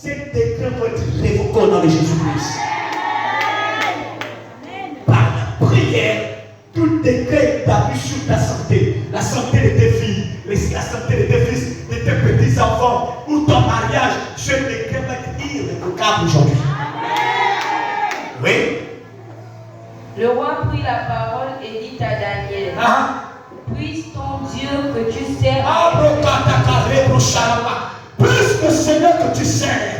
Ces décrets vont être révoqués au nom de Jésus-Christ. Par la prière, tout décret établi sur ta santé, la santé de tes filles, la santé de tes fils, de tes petits-enfants, ou ton mariage, ce décret va être irrévocable aujourd'hui. Oui. Le roi prit la parole et dit à Daniel, puisse ton Dieu que tu sers. Plus le Seigneur que tu sers,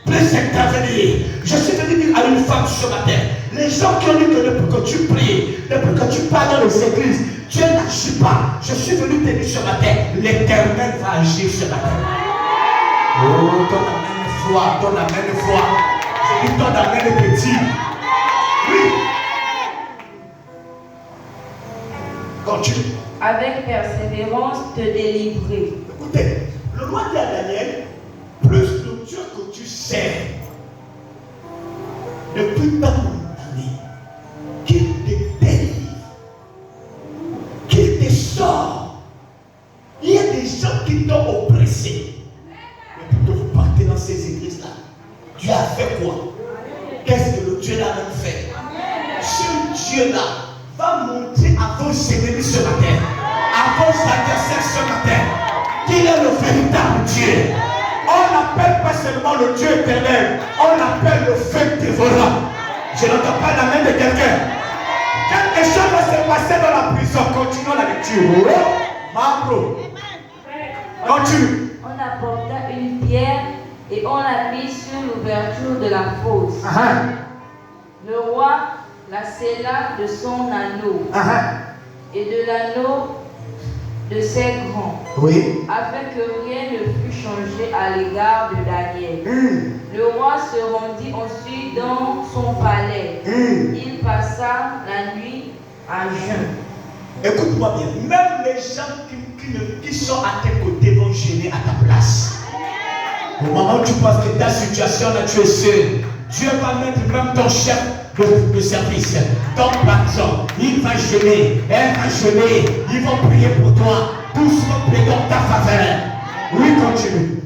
plus intervenir. Je suis venu dire à une femme ce matin, les gens qui ont dit que depuis que tu pries, depuis que tu parles dans les églises, Dieu n'agit pas. Je suis venu te dire ce matin, l'Éternel va agir ce matin. Oh, ton amène foi, ton amène foi. Je dis ton amène petit. Oui. Continue. Avec persévérance te délivrer. Écoutez, le roi dit à Daniel, plus le Dieu que tu sers, depuis tant d'années, qu'il te délivre, qu'il te sort. Il y a des gens qui t'ont oppressé. Mais plutôt vous partez dans ces églises-là. Dieu a fait quoi? Qu'est-ce que le Dieu là même fait? Ce Dieu-là va montrer à vos ennemis ce matin, à vos adversaires ce matin, qu'il est le véritable Dieu. On n'appelle pas seulement le Dieu éternel, on l'appelle le feu dévorant. Je n'entends pas la main de quelqu'un. Quelque chose va se passer dans la prison. Continuons la lecture. Mambro. Continue. On apporta une pierre et on la mit sur l'ouverture de la fosse. Le roi la scella de son anneau et de l'anneau de ses grands, afin que rien ne fût changé à l'égard de Daniel. Le roi se rendit ensuite dans son palais. Il passa la nuit à jeûne. Écoute-moi bien, même les gens qui sont à tes côtés vont gêner à ta place. Au moment où tu penses que ta situation là, tu es seul, Dieu va mettre même ton chef de service, ton patron, il va gêner, elle va gêner, ils vont prier pour toi, doucement plaidant ta faveur. Oui, continue.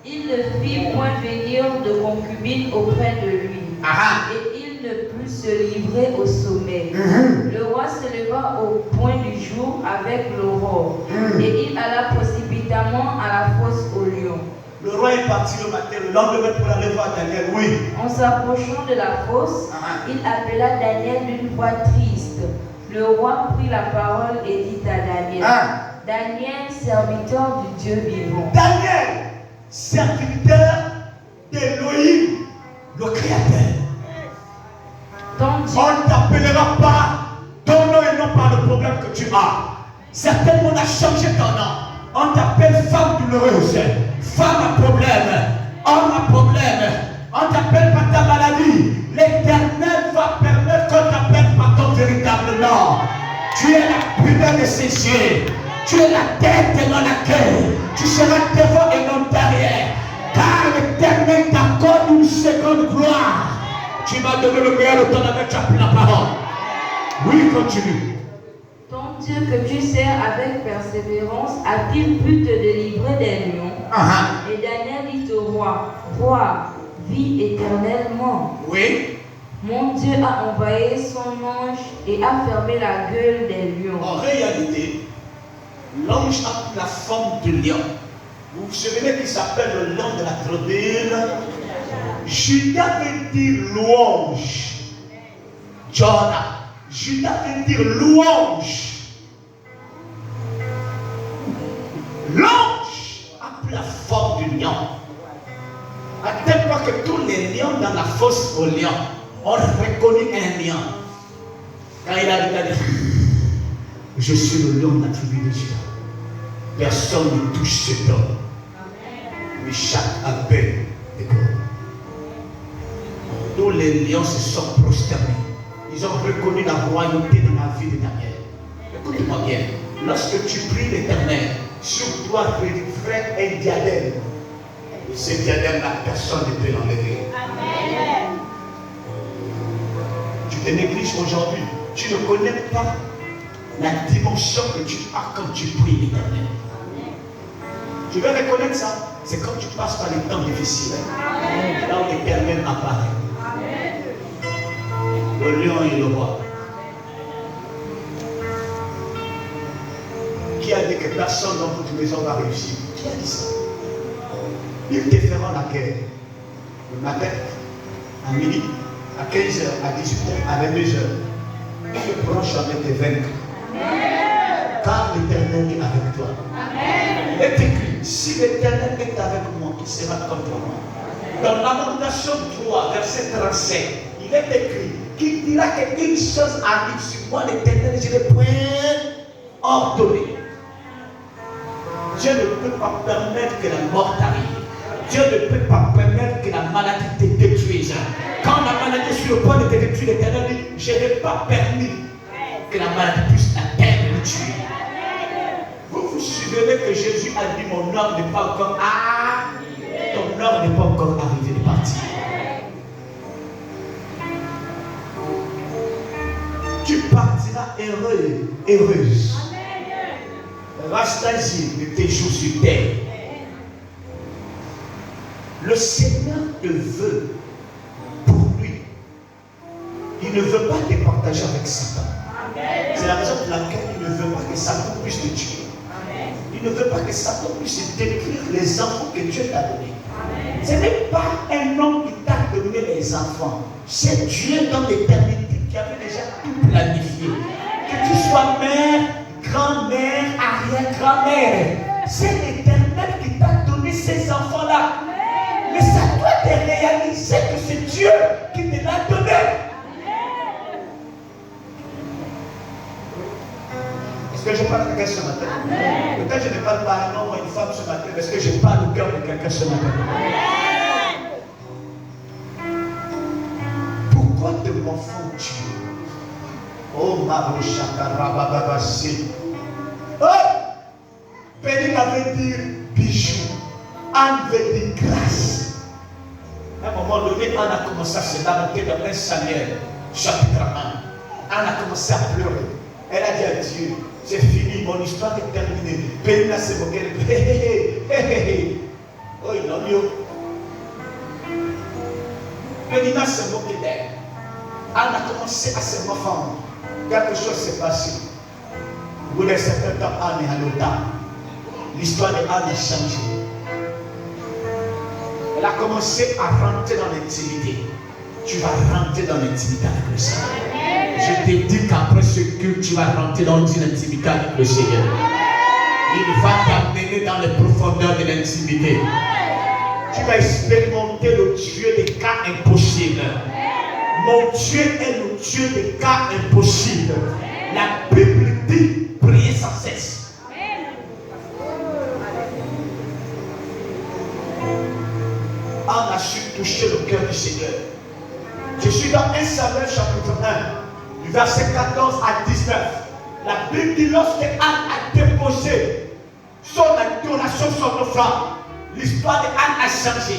Il ne fit point venir de concubine auprès de lui, et il ne put se livrer au sommeil. Le roi se leva au point du jour avec l'aurore, et il alla précipitamment à la fosse aux lions. Le roi est parti le matin, le lendemain pour aller voir Daniel, oui. En s'approchant de la fosse, il appela Daniel d'une voix triste. Le roi prit la parole et dit à Daniel, Daniel, serviteur du Dieu vivant. Daniel, serviteur d'Élohim, le Créateur. On ne t'appellera pas ton nom et non par le problème que tu as. Certainement on a changé ton nom. On t'appelle femme douloureuse, femme à problème, homme à problème. On t'appelle par ta maladie. L'Éternel va permettre qu'on t'appelle par ton véritable nom. Tu es la prunelle de ses yeux. Tu es la tête et non la queue. Tu seras devant et non derrière. Car l'Éternel t'accorde une seconde gloire. Tu m'as donné le meilleur de ton amour, tu as pris la parole. Oui, continue. Ton Dieu que tu sers avec persévérance a-t-il pu te délivrer des lions? Et Daniel dit au roi, roi, vis éternellement. Oui. Mon Dieu a envoyé son ange et a fermé la gueule des lions. En réalité, l'ange a pris la forme du lion. Vous vous souvenez qu'il s'appelle le lion de la tribu? Judas veut dire louange. Jonah. Judas veut dire louange. L'ange a pris la forme du lion. À tel point que tous les lions dans la fosse aux lions ont reconnu un lion. Quand il a dit, je suis le lion de la tribu de Judas. Personne ne touche cet homme. Mais chaque appel est bon. Tous les lions se sont prosternés. Ils ont reconnu la royauté de la vie de Daniel. Écoute-moi bien. Lorsque tu pries l'Éternel, sur toi frère un diadème. Et ce diadème-là, personne ne peut l'enlever. Amen. Tu te négliges aujourd'hui. Tu ne connais pas la dimension que tu as quand tu pries l'Éternel. Tu veux reconnaître ça. C'est quand tu passes par les temps difficiles. Là où l'Éternel apparaît. Le lion et le roi. Qui a dit que personne dans votre maison va réussir? Qui a dit ça? Ils te feront la guerre. Le matin, à midi, à 15h, à 18h, à 22h. Ils ne pourront jamais te vaincre. Car l'Éternel est avec toi. Il est écrit, si l'Éternel est avec moi, il sera contre moi. Dans Lamentation 3, verset 37, il est écrit qu'il dira qu'une chose arrive sur moi, l'Éternel, je l'ai point ordonné. Dieu ne peut pas permettre que la mort t'arrive. Dieu ne peut pas permettre que la maladie te détruise. Quand la maladie est sur le point de te détruire, l'Éternel dit, je n'ai pas permis que la maladie puisse atteindre le tuer. Vous vous souvenez que Jésus a dit, mon heure n'est pas encore arrivée. Ton heure n'est pas encore arrivée de partir. Tu partiras heureux, heureuse. Rastasie de tes jours sur terre. Le Seigneur te veut pour lui. Il ne veut pas te partager avec Satan. C'est la raison pour laquelle il ne veut pas que Satan puisse te tuer. Il ne veut pas que Satan puisse détruire les enfants que Dieu t'a donnés. Ce n'est pas un homme qui t'a donné les enfants. C'est Dieu dans l'éternité qui avait déjà tout planifié. Que tu sois mère, grand-mère, arrière-grand-mère. C'est l'Éternel qui t'a donné ces enfants-là. Mais ça doit te réaliser que c'est Dieu qui te l'a donné. Est-ce que je parle à quelqu'un ce matin? Peut-être que je ne parle pas à un homme ou à une femme ce matin. Est-ce que je parle au cœur de quelqu'un ce matin? Pourquoi te confonds-tu? Oh, Maro Shakara Bababasi. Oh! Péline avait dit bijou. Anne veut dire grâce. À un moment donné, Anne a commencé à se lamenter dans 1 Samuel, chapitre 1. Anne a commencé à pleurer. Elle a dit à Dieu, c'est fini, mon histoire est terminée. Péline s'est moquée. Oh, il a mieux. Péline s'est moquée d'elle. Anne a commencé à se moquer. Quelque chose s'est passé. Au bout d'un certain temps, Anne est à l'automne. L'histoire de Anne a changé. Elle a commencé à rentrer dans l'intimité. Tu vas rentrer dans l'intimité avec le Seigneur. Je te dis qu'après ce culte, tu vas rentrer dans une intimité avec le Seigneur. Il va t'amener dans les profondeurs de l'intimité. Tu vas expérimenter le Dieu des cas impossibles. Mon Dieu est le Dieu des cas impossibles. La Bible dit prier sans cesse. Anne a su toucher le cœur du Seigneur. Je suis dans 1 Samuel chapitre 1, du verset 14 à 19. La Bible dit lorsque Anne a déposé son adoration, son offrande, l'histoire de Anne a changé.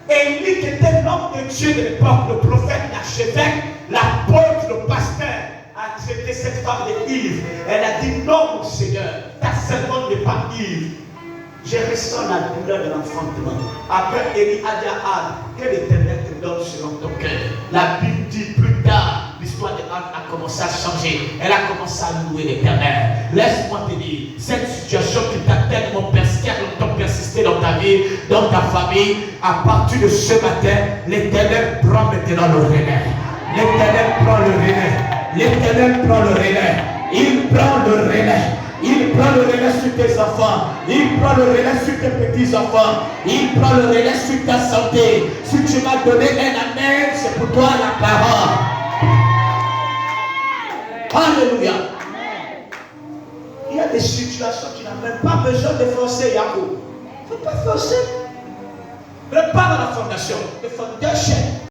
Élie, qui était l'homme de Dieu de l'époque, le prophète, l'archevêque, l'apôtre, le pasteur, a traité cette femme de ivre. Elle a dit non, mon Seigneur, ta servante n'est pas ivre. Je ressens la douleur de l'enfantement. Après, Élie a dit à Anne, que l'Éternel te donne selon ton cœur. La Bible dit plus tard, l'histoire de Anne a commencé à changer. Elle a commencé à louer l'Éternel. Laisse-moi te dire, cette situation qui t'a tellement persisté dans ta vie, dans ta famille, à partir de ce matin, l'Éternel prend maintenant le relais. L'Éternel prend le relais. L'Éternel prend le relais. Il prend le relais. Il prend le relais sur tes enfants. Il prend le relais sur tes petits-enfants. Il prend le relais sur ta santé. Si tu m'as donné un amen, c'est pour toi la parole. Alléluia. Il y a des situations qui n'ont même pas besoin de forcer, Yacoub. Il ne faut pas forcer. Prépare la fondation. Le fondation.